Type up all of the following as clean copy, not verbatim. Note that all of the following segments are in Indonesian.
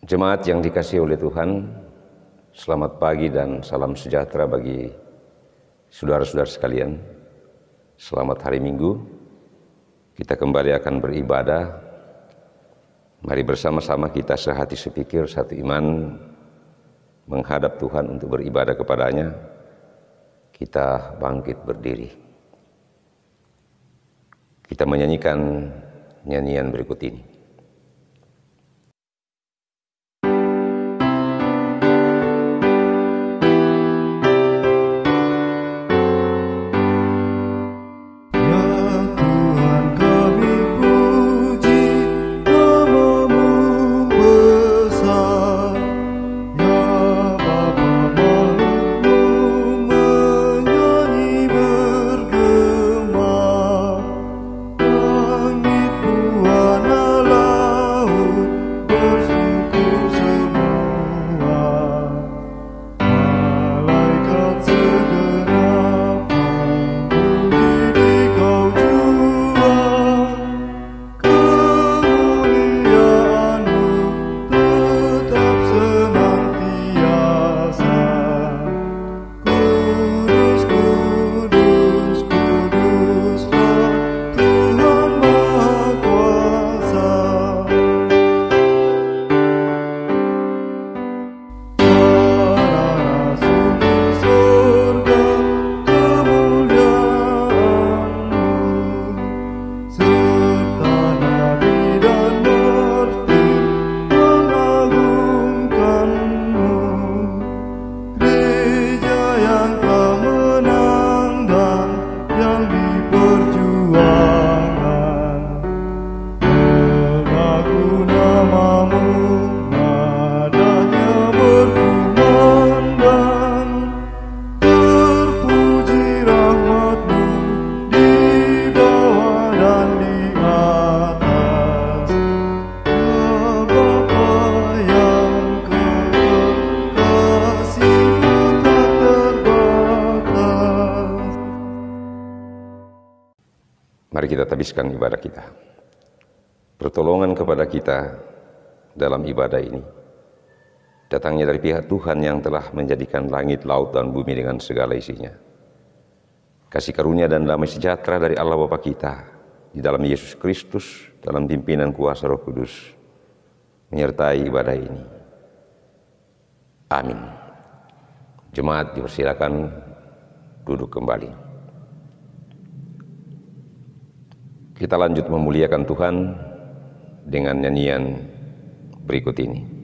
Jemaat yang dikasihi oleh Tuhan, selamat pagi dan salam sejahtera bagi saudara-saudara sekalian. Selamat hari Minggu, kita kembali akan beribadah. Mari bersama-sama kita sehati sepikir, satu iman, menghadap Tuhan untuk beribadah kepadanya. Kita bangkit berdiri. Kita menyanyikan nyanyian berikut ini. Mari kita tabiskan ibadah kita. Pertolongan kepada kita dalam ibadah ini datangnya dari pihak Tuhan yang telah menjadikan langit, laut, dan bumi dengan segala isinya. Kasih karunia dan damai sejahtera dari Allah Bapa kita di dalam Yesus Kristus, dalam pimpinan kuasa Roh Kudus, menyertai ibadah ini. Amin. Jemaat dipersilakan duduk kembali. Kita lanjut memuliakan Tuhan dengan nyanyian berikut ini.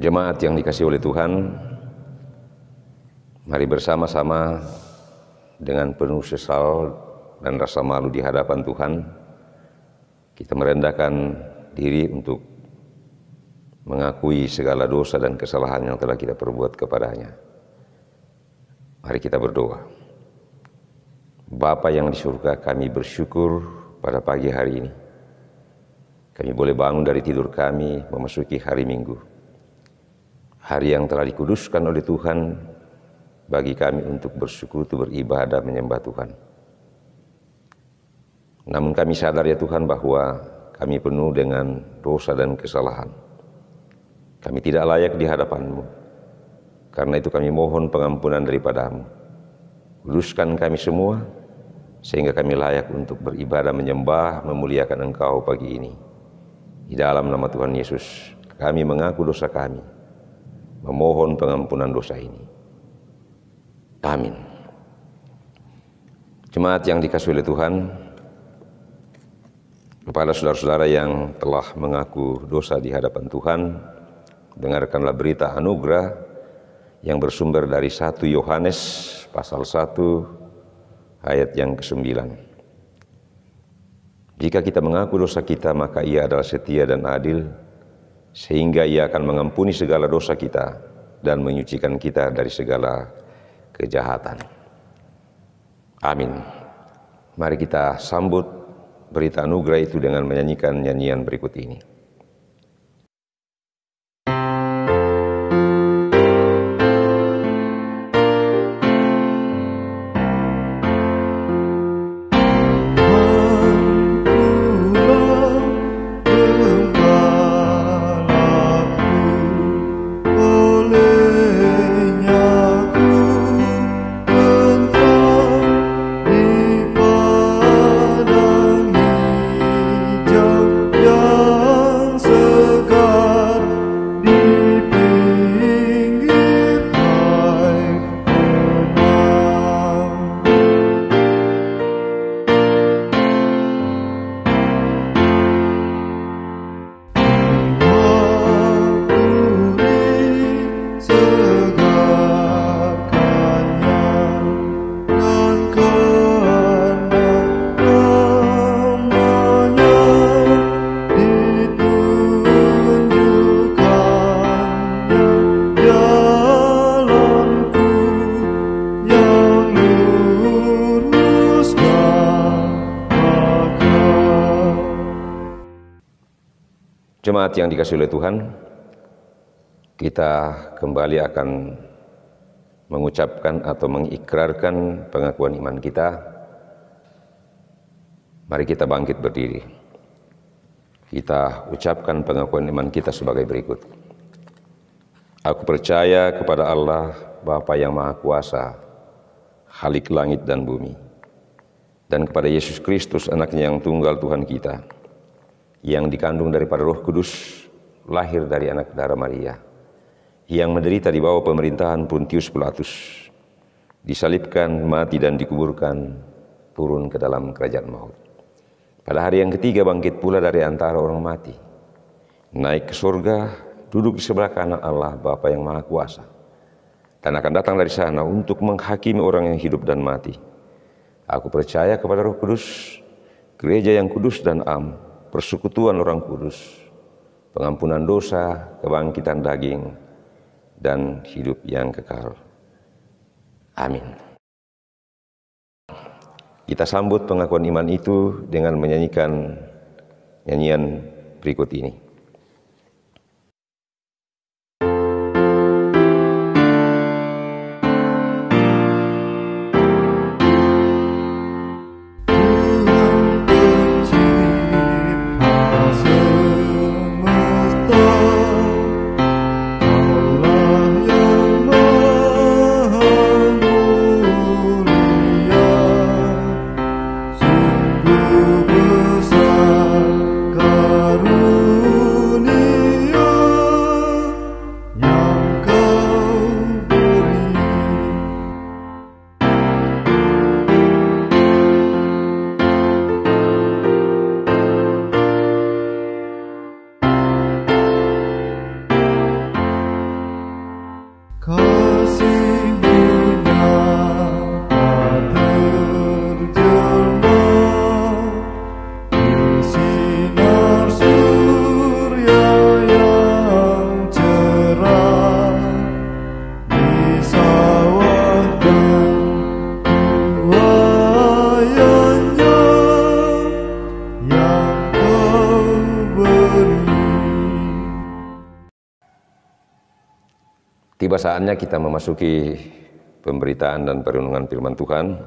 Jemaat yang dikasihi oleh Tuhan, mari bersama-sama dengan penuh sesal dan rasa malu di hadapan Tuhan, kita merendahkan diri untuk mengakui segala dosa dan kesalahan yang telah kita perbuat kepadanya. Mari kita berdoa. Bapa yang di surga, kami bersyukur pada pagi hari ini. Kami boleh bangun dari tidur kami, memasuki hari Minggu. Hari yang telah dikuduskan oleh Tuhan bagi kami untuk bersekutu, beribadah, menyembah Tuhan. Namun kami sadar ya Tuhan bahwa kami penuh dengan dosa dan kesalahan. Kami tidak layak di hadapan-Mu. Karena itu kami mohon pengampunan daripada-Mu. Kuduskan kami semua, sehingga kami layak untuk beribadah, menyembah, memuliakan Engkau pagi ini. Di dalam nama Tuhan Yesus, kami mengaku dosa kami, memohon pengampunan dosa ini. Amin. Jemaat yang dikasihi oleh Tuhan, kepada saudara-saudara yang telah mengaku dosa di hadapan Tuhan, dengarkanlah berita anugerah yang bersumber dari 1 Yohanes pasal 1 ayat yang ke-9. Jika kita mengaku dosa kita, maka Ia adalah setia dan adil, sehingga Ia akan mengampuni segala dosa kita dan menyucikan kita dari segala kejahatan. Amin. Mari kita sambut berita anugerah itu dengan menyanyikan nyanyian berikut ini. Jemaat yang dikasihi oleh Tuhan, kita kembali akan mengucapkan atau mengikrarkan pengakuan iman kita. Mari kita bangkit berdiri. Kita ucapkan pengakuan iman kita sebagai berikut. Aku percaya kepada Allah, Bapa yang Maha Kuasa, Khalik langit dan bumi, dan kepada Yesus Kristus, Anaknya yang tunggal Tuhan kita, yang dikandung daripada Roh Kudus, lahir dari anak darah Maria, yang menderita di bawah pemerintahan Pontius Pilatus, disalibkan, mati dan dikuburkan, turun ke dalam kerajaan maut. Pada hari yang ketiga bangkit pula dari antara orang mati, naik ke surga, duduk di sebelah kanan Allah Bapa yang Maha Kuasa, dan akan datang dari sana untuk menghakimi orang yang hidup dan mati. Aku percaya kepada Roh Kudus, gereja yang kudus dan am, persekutuan orang kudus, pengampunan dosa, kebangkitan daging, dan hidup yang kekal. Amin. Kita sambut pengakuan iman itu dengan menyanyikan nyanyian berikut ini. Tiba saatnya kita memasuki pemberitaan dan perenungan firman Tuhan.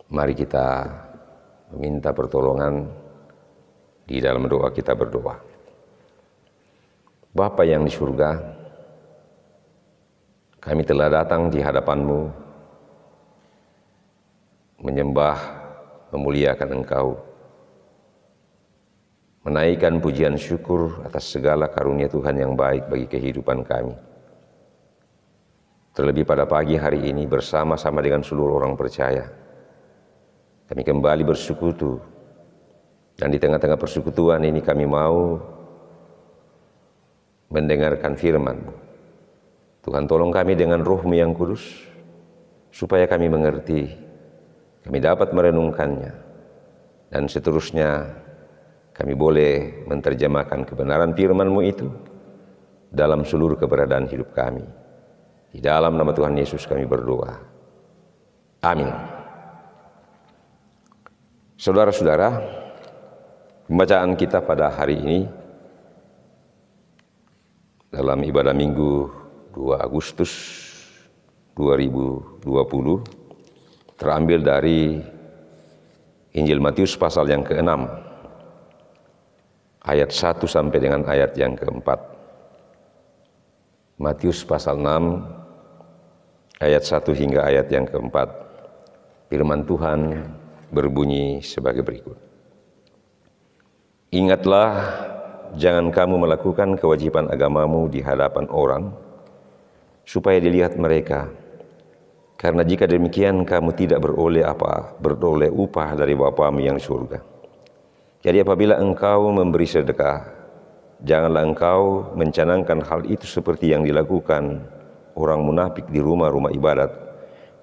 Mari kita meminta pertolongan Di dalam doa kita berdoa. Bapa yang di surga, kami telah datang di hadapan-Mu, menyembah, memuliakan Engkau, menaikkan pujian syukur atas segala karunia Tuhan yang baik bagi kehidupan kami. Terlebih pada pagi hari ini bersama-sama dengan seluruh orang percaya, kami kembali bersekutu, dan di tengah-tengah persekutuan ini kami mau mendengarkan firman-Mu. Tuhan, tolong kami dengan Roh-Mu yang kudus, supaya kami mengerti, kami dapat merenungkannya, dan seterusnya kami boleh menerjemahkan kebenaran firman-Mu itu dalam seluruh keberadaan hidup kami. Di dalam nama Tuhan Yesus kami berdoa. Amin. Saudara-saudara, pembacaan kita pada hari ini dalam ibadah Minggu 2 Agustus 2020 terambil dari Injil Matius pasal yang ke-6 ayat 1 sampai dengan ayat yang ke-4. Matius pasal 6 ayat 1 hingga ayat yang ke-4. Firman Tuhan berbunyi sebagai berikut. Ingatlah, jangan kamu melakukan kewajiban agamamu di hadapan orang, supaya dilihat mereka. Karena jika demikian kamu tidak beroleh upah dari Bapamu yang di surga. Jadi apabila engkau memberi sedekah, janganlah engkau mencanangkan hal itu seperti yang dilakukan orang munafik di rumah-rumah ibadat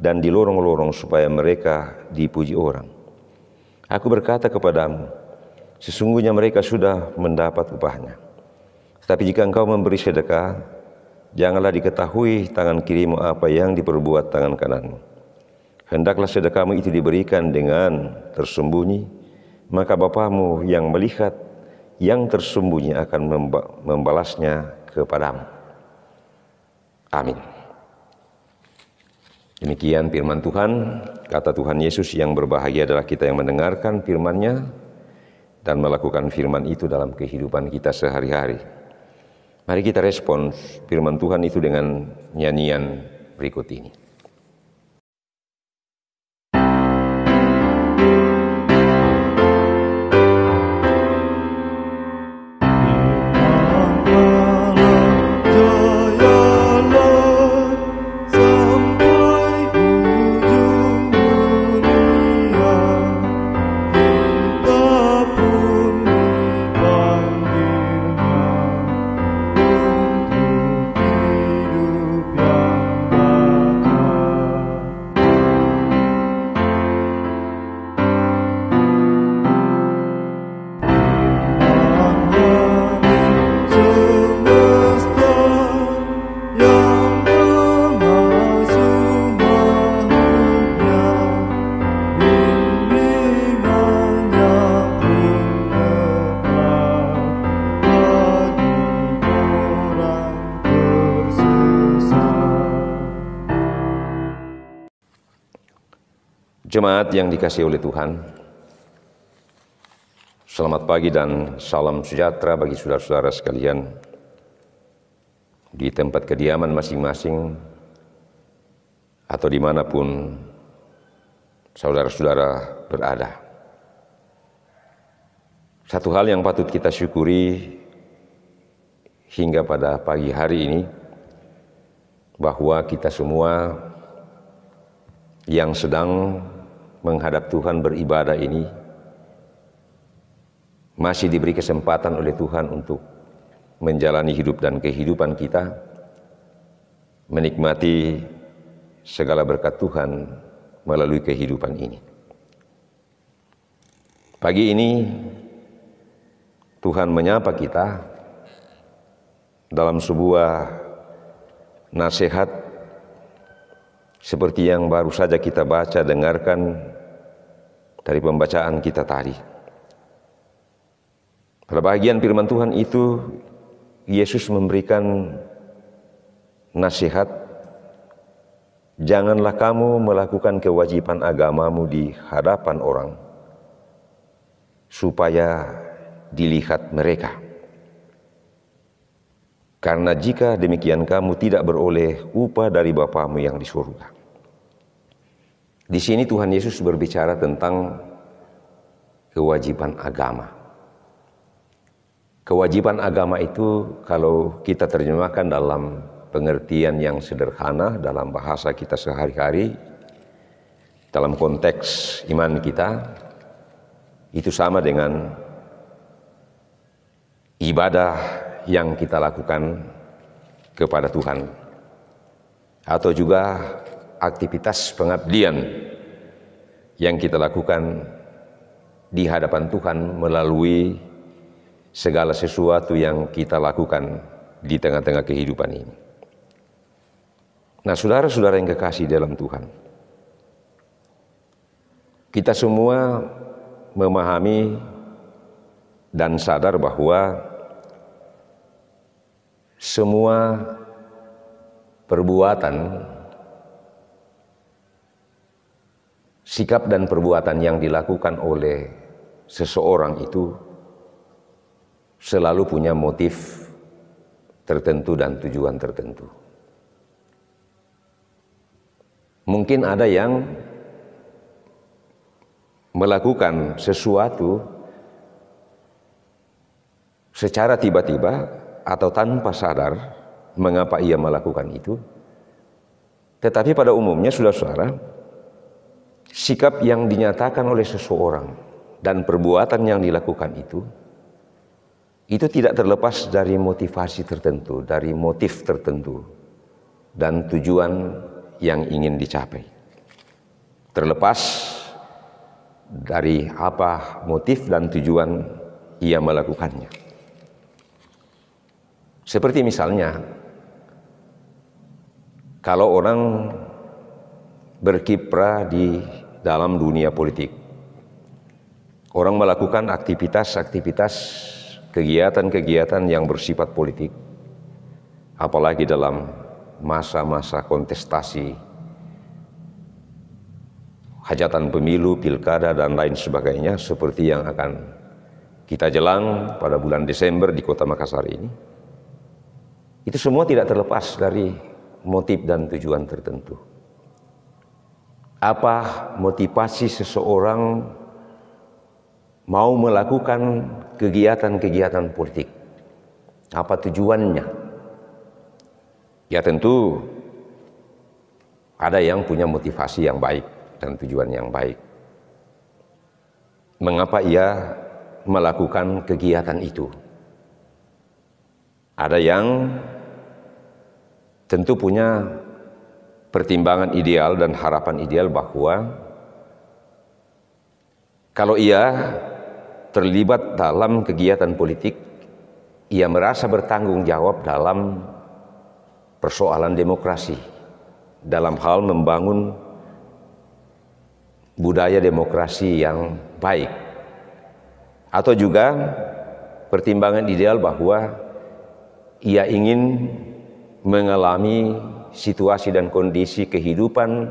dan di lorong-lorong supaya mereka dipuji orang. Aku berkata kepadamu, sesungguhnya mereka sudah mendapat upahnya. Tetapi jika engkau memberi sedekah, janganlah diketahui tangan kirimu apa yang diperbuat tangan kananmu. Hendaklah sedekahmu itu diberikan dengan tersembunyi, maka Bapamu yang melihat yang tersembunyi akan membalasnya kepadamu. Amin. Demikian firman Tuhan. Kata Tuhan Yesus, yang berbahagia adalah kita yang mendengarkan firman-Nya dan melakukan firman itu dalam kehidupan kita sehari-hari. Mari kita respons firman Tuhan itu dengan nyanyian berikut ini. Jemaat yang dikasihi oleh Tuhan, selamat pagi dan salam sejahtera bagi saudara-saudara sekalian di tempat kediaman masing-masing atau dimanapun saudara-saudara berada. Satu hal yang patut kita syukuri hingga pada pagi hari ini, bahwa kita semua yang sedang menghadap Tuhan beribadah ini masih diberi kesempatan oleh Tuhan untuk menjalani hidup dan kehidupan kita, menikmati segala berkat Tuhan melalui kehidupan ini. Pagi ini Tuhan menyapa kita dalam sebuah nasihat seperti yang baru saja kita baca dengarkan dari pembacaan kita tadi. Pada bagian firman Tuhan itu, Yesus memberikan nasihat, janganlah kamu melakukan kewajiban agamamu di hadapan orang, supaya dilihat mereka. Karena jika demikian kamu tidak beroleh upah dari Bapamu yang di surga. Di sini Tuhan Yesus berbicara tentang kewajiban agama. Kewajiban agama itu kalau kita terjemahkan dalam pengertian yang sederhana dalam bahasa kita sehari-hari, dalam konteks iman kita, itu sama dengan ibadah yang kita lakukan kepada Tuhan, atau juga aktivitas pengabdian yang kita lakukan di hadapan Tuhan melalui segala sesuatu yang kita lakukan di tengah-tengah kehidupan ini. Nah, saudara-saudara yang kekasih dalam Tuhan, kita semua memahami dan sadar bahwa semua perbuatan, sikap dan perbuatan yang dilakukan oleh seseorang itu selalu punya motif tertentu dan tujuan tertentu. Mungkin ada yang melakukan sesuatu secara tiba-tiba atau tanpa sadar mengapa ia melakukan itu. Tetapi pada umumnya, saudara-saudara, sikap yang dinyatakan oleh seseorang dan perbuatan yang dilakukan itu tidak terlepas dari motivasi tertentu, dari motif tertentu dan tujuan yang ingin dicapai. Terlepas dari apa motif dan tujuan ia melakukannya. Seperti misalnya, kalau orang berkiprah di dalam dunia politik, orang melakukan aktivitas-aktivitas, kegiatan-kegiatan yang bersifat politik, apalagi dalam masa-masa kontestasi, hajatan pemilu, pilkada, dan lain sebagainya, seperti yang akan kita jelang pada bulan Desember di Kota Makassar ini. Itu semua tidak terlepas dari motif dan tujuan tertentu. Apa motivasi seseorang mau melakukan kegiatan-kegiatan politik? Apa tujuannya? Ya tentu ada yang punya motivasi yang baik dan tujuan yang baik. Mengapa ia melakukan kegiatan itu? Ada yang tentu punya pertimbangan ideal dan harapan ideal bahwa kalau ia terlibat dalam kegiatan politik, ia merasa bertanggung jawab dalam persoalan demokrasi, dalam hal membangun budaya demokrasi yang baik. Atau juga pertimbangan ideal bahwa ia ingin mengalami situasi dan kondisi kehidupan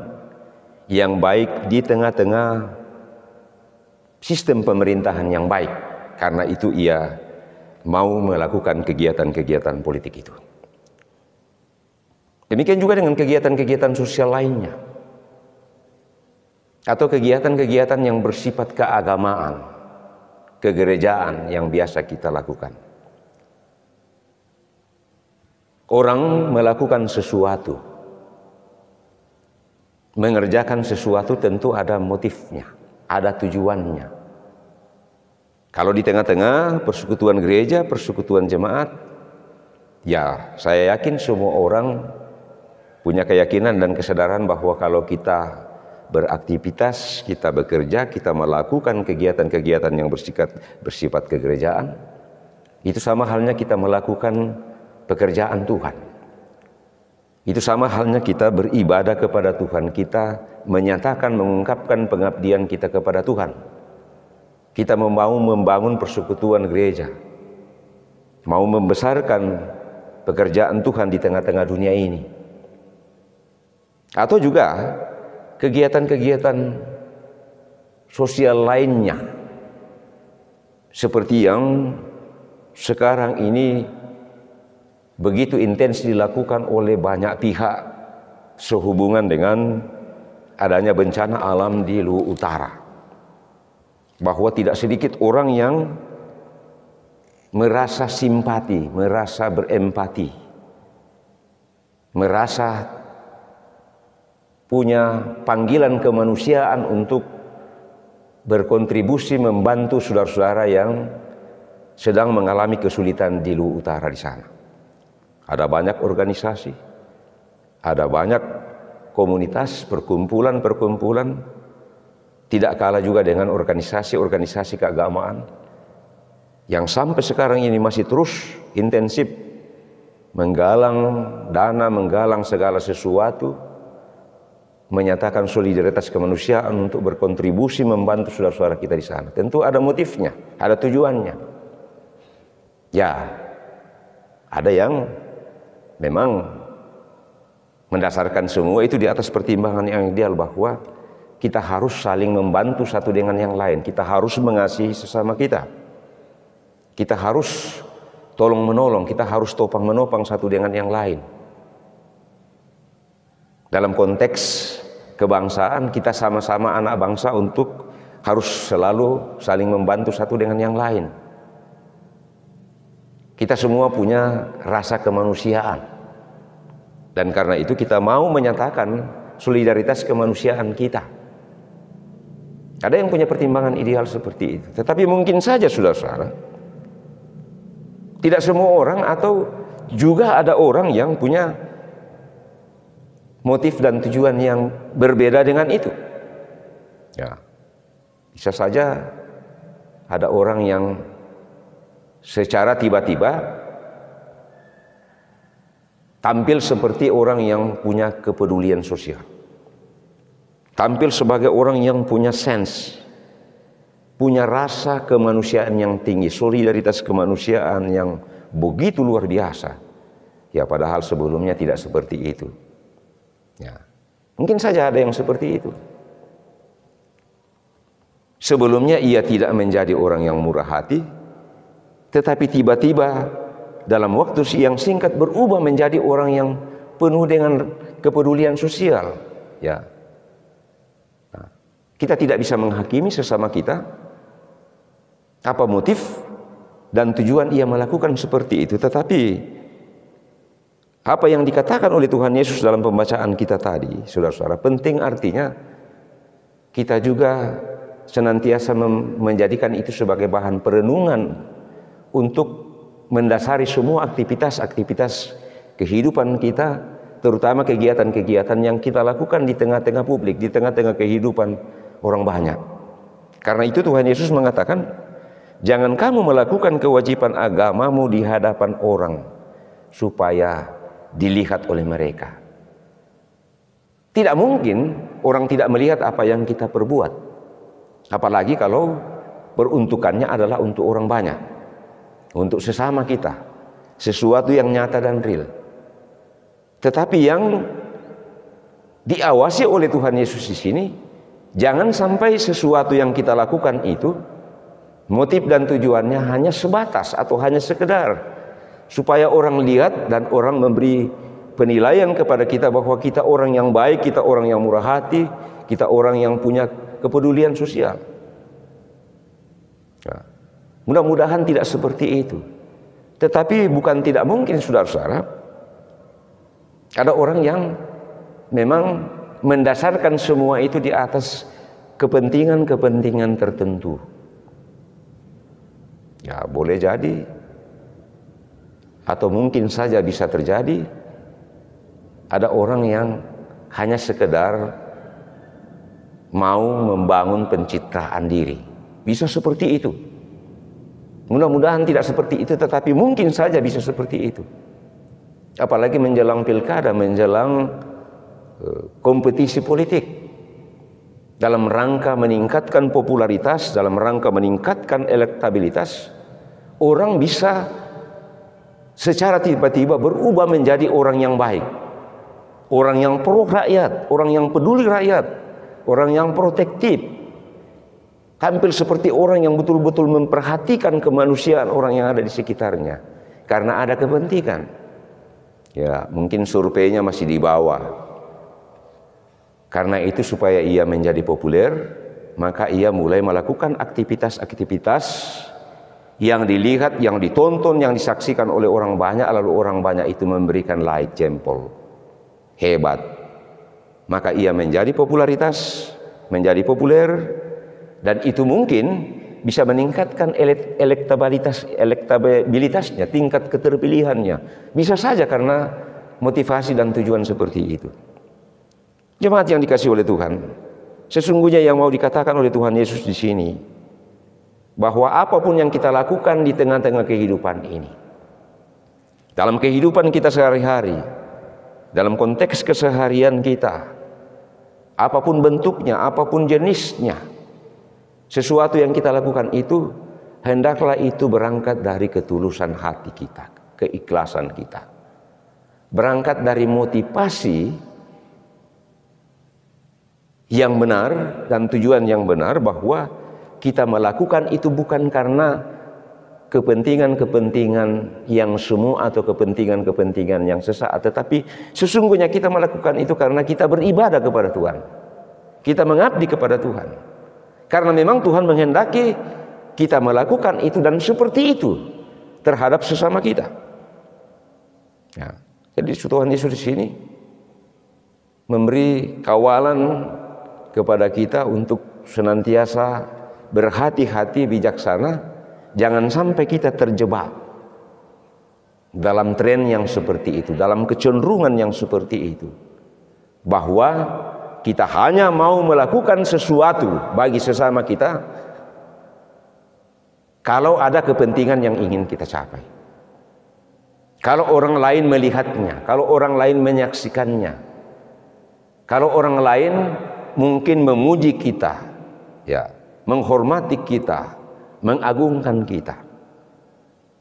yang baik di tengah-tengah sistem pemerintahan yang baik. Karena itu ia mau melakukan kegiatan-kegiatan politik itu. Demikian juga dengan kegiatan-kegiatan sosial lainnya, atau kegiatan-kegiatan yang bersifat keagamaan, kegerejaan yang biasa kita lakukan. Orang melakukan sesuatu, mengerjakan sesuatu tentu ada motifnya, ada tujuannya. Kalau di tengah-tengah persekutuan gereja, persekutuan jemaat, ya saya yakin semua orang punya keyakinan dan kesadaran bahwa kalau kita beraktivitas, kita bekerja, kita melakukan kegiatan-kegiatan yang bersifat kegerejaan, itu sama halnya kita melakukan pekerjaan Tuhan. Itu sama halnya kita beribadah kepada Tuhan, kita menyatakan, mengungkapkan pengabdian kita kepada Tuhan. Kita mau membangun persekutuan gereja, mau membesarkan pekerjaan Tuhan di tengah-tengah dunia ini. Atau juga kegiatan-kegiatan sosial lainnya, seperti yang sekarang ini begitu intens dilakukan oleh banyak pihak sehubungan dengan adanya bencana alam di Luwu Utara, bahwa tidak sedikit orang yang merasa simpati, merasa berempati, merasa punya panggilan kemanusiaan untuk berkontribusi membantu saudara-saudara yang sedang mengalami kesulitan di Luwu Utara di sana. Ada banyak organisasi, ada banyak komunitas, perkumpulan-perkumpulan, tidak kalah juga dengan organisasi-organisasi keagamaan yang sampai sekarang ini masih terus intensif menggalang dana, menggalang segala sesuatu, menyatakan solidaritas kemanusiaan untuk berkontribusi membantu saudara-saudara kita di sana. Tentu ada motifnya, ada tujuannya. Ya, ada yang memang mendasarkan semua itu di atas pertimbangan yang ideal, bahwa kita harus saling membantu satu dengan yang lain. Kita harus mengasihi sesama kita. Kita harus tolong menolong, kita harus topang menopang satu dengan yang lain. Dalam konteks kebangsaan, kita sama-sama anak bangsa untuk harus selalu saling membantu satu dengan yang lain. Kita semua punya rasa kemanusiaan. Dan karena itu kita mau menyatakan solidaritas kemanusiaan kita. Ada yang punya pertimbangan ideal seperti itu. Tetapi mungkin saja saudara-saudara, tidak semua orang, atau juga ada orang yang punya motif dan tujuan yang berbeda dengan itu. Ya, bisa saja ada orang yang secara tiba-tiba tampil seperti orang yang punya kepedulian sosial, tampil sebagai orang yang punya sense, punya rasa kemanusiaan yang tinggi, solidaritas kemanusiaan yang begitu luar biasa. Ya, padahal sebelumnya tidak seperti itu. Ya, mungkin saja ada yang seperti itu. Sebelumnya ia tidak menjadi orang yang murah hati, tetapi tiba-tiba dalam waktu yang singkat berubah menjadi orang yang penuh dengan kepedulian sosial. Ya, nah, kita tidak bisa menghakimi sesama kita apa motif dan tujuan ia melakukan seperti itu. Tetapi apa yang dikatakan oleh Tuhan Yesus dalam pembacaan kita tadi, saudara-saudara, penting. Artinya kita juga senantiasa menjadikan itu sebagai bahan perenungan untuk mendasari semua aktivitas-aktivitas kehidupan kita, terutama kegiatan-kegiatan yang kita lakukan di tengah-tengah publik, di tengah-tengah kehidupan orang banyak. Karena itu Tuhan Yesus mengatakan, jangan kamu melakukan kewajiban agamamu di hadapan orang supaya dilihat oleh mereka. Tidak mungkin orang tidak melihat apa yang kita perbuat, apalagi kalau peruntukannya adalah untuk orang banyak, untuk sesama kita, sesuatu yang nyata dan real. Tetapi yang diawasi oleh Tuhan Yesus di sini, jangan sampai sesuatu yang kita lakukan itu motif dan tujuannya hanya sebatas atau hanya sekedar supaya orang lihat dan orang memberi penilaian kepada kita bahwa kita orang yang baik, kita orang yang murah hati, kita orang yang punya kepedulian sosial. Nah, mudah-mudahan tidak seperti itu. Tetapi bukan tidak mungkin, saudara-saudara, ada orang yang memang mendasarkan semua itu di atas kepentingan-kepentingan tertentu. Ya, boleh jadi, atau mungkin saja bisa terjadi, ada orang yang hanya sekedar mau membangun pencitraan diri. Bisa seperti itu. Mudah-mudahan tidak seperti itu, tetapi mungkin saja bisa seperti itu. Apalagi menjelang pilkada, menjelang kompetisi politik, dalam rangka meningkatkan popularitas, dalam rangka meningkatkan elektabilitas, orang bisa secara tiba-tiba berubah menjadi orang yang baik, orang yang pro rakyat, orang yang peduli rakyat, orang yang protektif. Tampil seperti orang yang betul-betul memperhatikan kemanusiaan orang yang ada di sekitarnya. Karena ada kepentingan. Ya, mungkin surveinya masih di bawah. Karena itu supaya ia menjadi populer, maka ia mulai melakukan aktivitas-aktivitas yang dilihat, yang ditonton, yang disaksikan oleh orang banyak, lalu orang banyak itu memberikan like, jempol. Hebat. Maka ia menjadi popularitas, menjadi populer, dan itu mungkin bisa meningkatkan elektabilitasnya, tingkat keterpilihannya. Bisa saja karena motivasi dan tujuan seperti itu. Jemaat yang dikasihi oleh Tuhan, sesungguhnya yang mau dikatakan oleh Tuhan Yesus di sini, bahwa apapun yang kita lakukan di tengah-tengah kehidupan ini, dalam kehidupan kita sehari-hari, dalam konteks keseharian kita, apapun bentuknya, apapun jenisnya, sesuatu yang kita lakukan itu, hendaklah itu berangkat dari ketulusan hati kita, keikhlasan kita. Berangkat dari motivasi yang benar dan tujuan yang benar, bahwa kita melakukan itu bukan karena kepentingan-kepentingan yang semu atau kepentingan-kepentingan yang sesaat, tetapi sesungguhnya kita melakukan itu karena kita beribadah kepada Tuhan. Kita mengabdi kepada Tuhan. Karena memang Tuhan menghendaki kita melakukan itu dan seperti itu terhadap sesama kita. Ya. Jadi Tuhan Yesus di sini memberi kawalan kepada kita untuk senantiasa berhati-hati, bijaksana, jangan sampai kita terjebak dalam tren yang seperti itu, dalam kecenderungan yang seperti itu, bahwa kita hanya mau melakukan sesuatu bagi sesama kita kalau ada kepentingan yang ingin kita capai, kalau orang lain melihatnya, kalau orang lain menyaksikannya, kalau orang lain mungkin memuji kita, ya, menghormati kita, mengagungkan kita.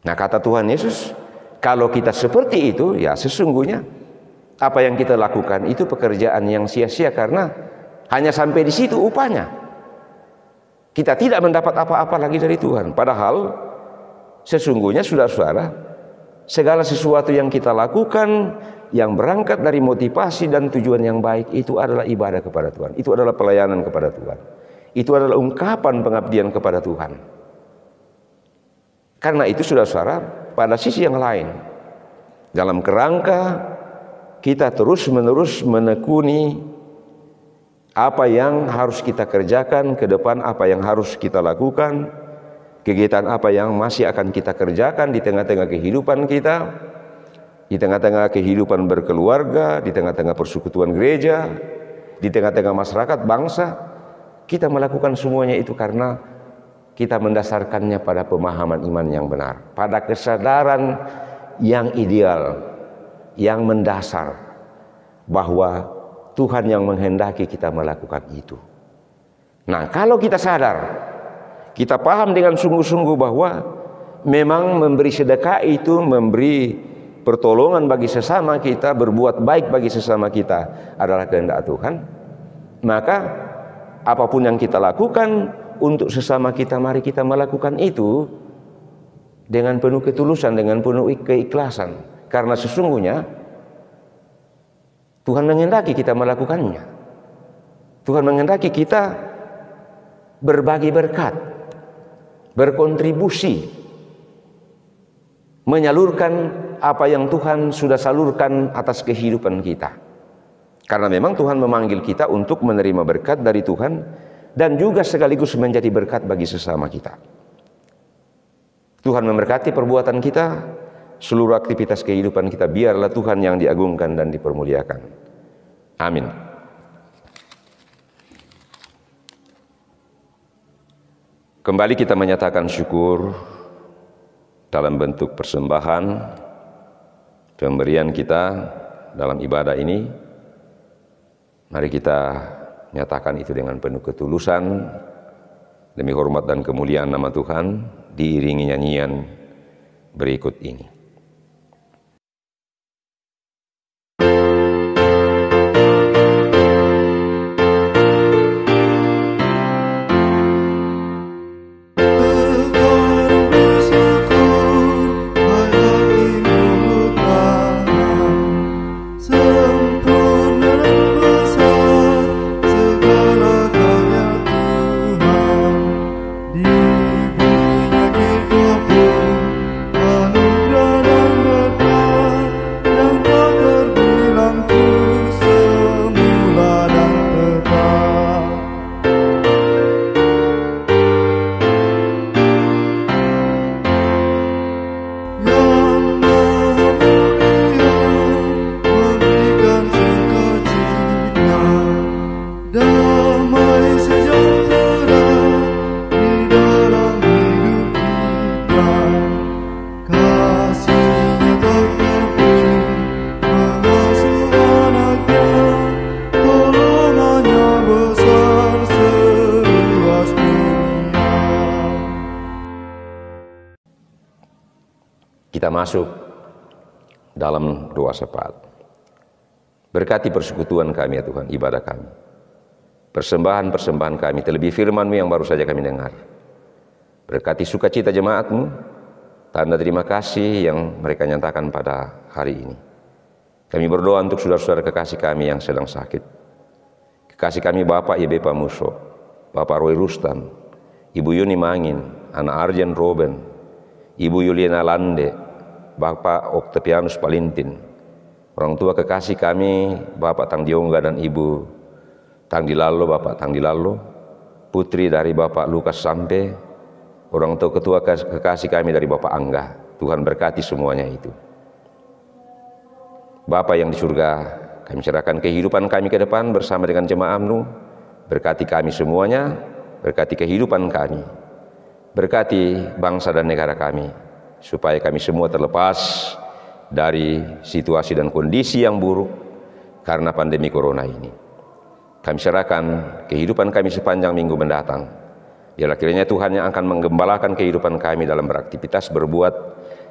Nah, kata Tuhan Yesus, kalau kita seperti itu, ya sesungguhnya apa yang kita lakukan itu pekerjaan yang sia-sia, karena hanya sampai di situ upahnya. Kita tidak mendapat apa-apa lagi dari Tuhan. Padahal sesungguhnya saudara-saudara, segala sesuatu yang kita lakukan yang berangkat dari motivasi dan tujuan yang baik itu adalah ibadah kepada Tuhan. Itu adalah pelayanan kepada Tuhan. Itu adalah ungkapan pengabdian kepada Tuhan. Karena itu saudara-saudara, pada sisi yang lain, dalam kerangka kita terus-menerus menekuni apa yang harus kita kerjakan ke depan, apa yang harus kita lakukan, kegiatan apa yang masih akan kita kerjakan di tengah-tengah kehidupan kita, di tengah-tengah kehidupan berkeluarga, di tengah-tengah persekutuan gereja, di tengah-tengah masyarakat, bangsa. Kita melakukan semuanya itu karena kita mendasarkannya pada pemahaman iman yang benar, pada kesadaran yang ideal, yang mendasar, bahwa Tuhan yang menghendaki kita melakukan itu. Nah, kalau kita sadar, kita paham dengan sungguh-sungguh bahwa memang memberi sedekah itu memberi pertolongan bagi sesama kita, berbuat baik bagi sesama kita adalah kehendak Tuhan, maka apapun yang kita lakukan untuk sesama kita, mari kita melakukan itu dengan penuh ketulusan, dengan penuh keikhlasan. Karena sesungguhnya Tuhan menghendaki kita melakukannya. Tuhan menghendaki kita berbagi berkat, berkontribusi, menyalurkan apa yang Tuhan sudah salurkan atas kehidupan kita. Karena memang Tuhan memanggil kita untuk menerima berkat dari Tuhan dan juga sekaligus menjadi berkat bagi sesama kita. Tuhan memberkati perbuatan kita, seluruh aktivitas kehidupan kita. Biarlah Tuhan yang diagungkan dan dipermuliakan. Amin. Kembali kita menyatakan syukur dalam bentuk persembahan pemberian kita dalam ibadah ini. Mari kita nyatakan itu dengan penuh ketulusan demi hormat dan kemuliaan nama Tuhan, diiringi nyanyian berikut ini. Kita masuk dalam doa syafaat. Berkati persekutuan kami ya Tuhan, ibadah kami, persembahan-persembahan kami, terlebih firman-Mu yang baru saja kami dengar. Berkati sukacita jemaat-Mu, tanda terima kasih yang mereka nyatakan pada hari ini. Kami berdoa untuk saudara-saudara kekasih kami yang sedang sakit. Kekasih kami Bapak YB Pamuso, Bapak Roy Rustam, Ibu Yuni Mangin, Anak Arjen Roben, Ibu Yuliana Lande, Bapak Octavianus Palintin, orang tua kekasih kami Bapak Tang Diongga dan Ibu Tang Dilalo, Bapak Tang Dilalo, putri dari Bapak Lukas Sampe, orang tua ketua kekasih kami dari Bapak Angga. Tuhan berkati semuanya itu. Bapa yang di surga, kami serahkan kehidupan kami ke depan bersama dengan jemaat-Mu. Berkati kami semuanya, berkati kehidupan kami, berkati bangsa dan negara kami, supaya kami semua terlepas dari situasi dan kondisi yang buruk karena pandemi corona ini. Kami serahkan kehidupan kami sepanjang minggu mendatang. Biarlah kiranya Tuhan yang akan menggembalakan kehidupan kami dalam beraktivitas, berbuat,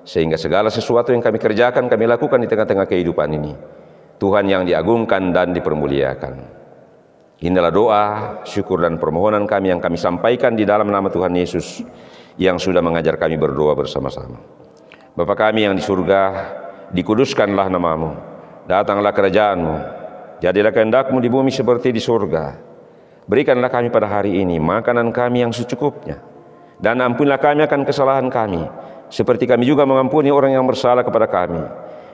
sehingga segala sesuatu yang kami kerjakan, kami lakukan di tengah-tengah kehidupan ini, Tuhan yang diagungkan dan dipermuliakan. Inilah doa, syukur dan permohonan kami yang kami sampaikan di dalam nama Tuhan Yesus yang sudah mengajar kami berdoa bersama-sama. Bapa kami yang di surga, dikuduskanlah nama-Mu, datanglah kerajaan-Mu, jadilah kehendak-Mu di bumi seperti di surga. Berikanlah kami pada hari ini makanan kami yang secukupnya, dan ampunilah kami akan kesalahan kami, seperti kami juga mengampuni orang yang bersalah kepada kami.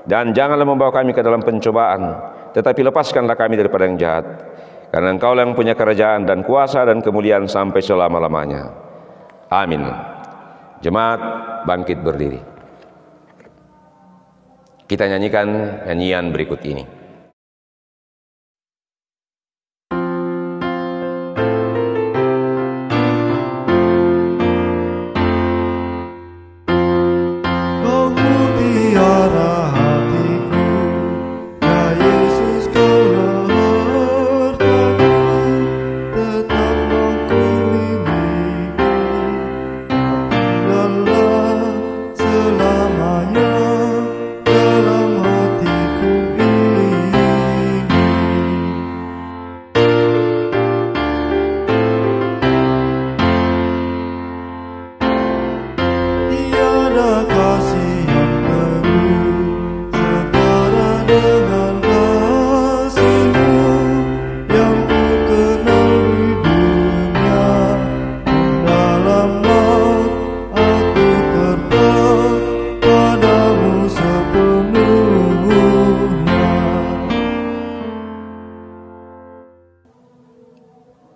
Dan janganlah membawa kami ke dalam pencobaan, tetapi lepaskanlah kami daripada yang jahat. Karena Engkau yang punya kerajaan dan kuasa dan kemuliaan sampai selama-lamanya. Amin. Jemaat bangkit berdiri. Kita nyanyikan nyanyian berikut ini.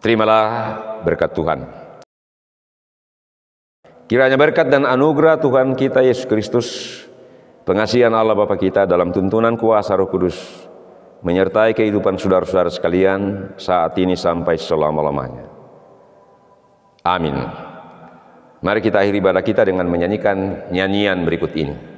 Terimalah berkat Tuhan. Kiranya berkat dan anugerah Tuhan kita Yesus Kristus, pengasihan Allah Bapa kita dalam tuntunan kuasa Roh Kudus, menyertai kehidupan saudara-saudara sekalian saat ini sampai selama-lamanya. Amin. Mari kita akhiri ibadah kita dengan menyanyikan nyanyian berikut ini.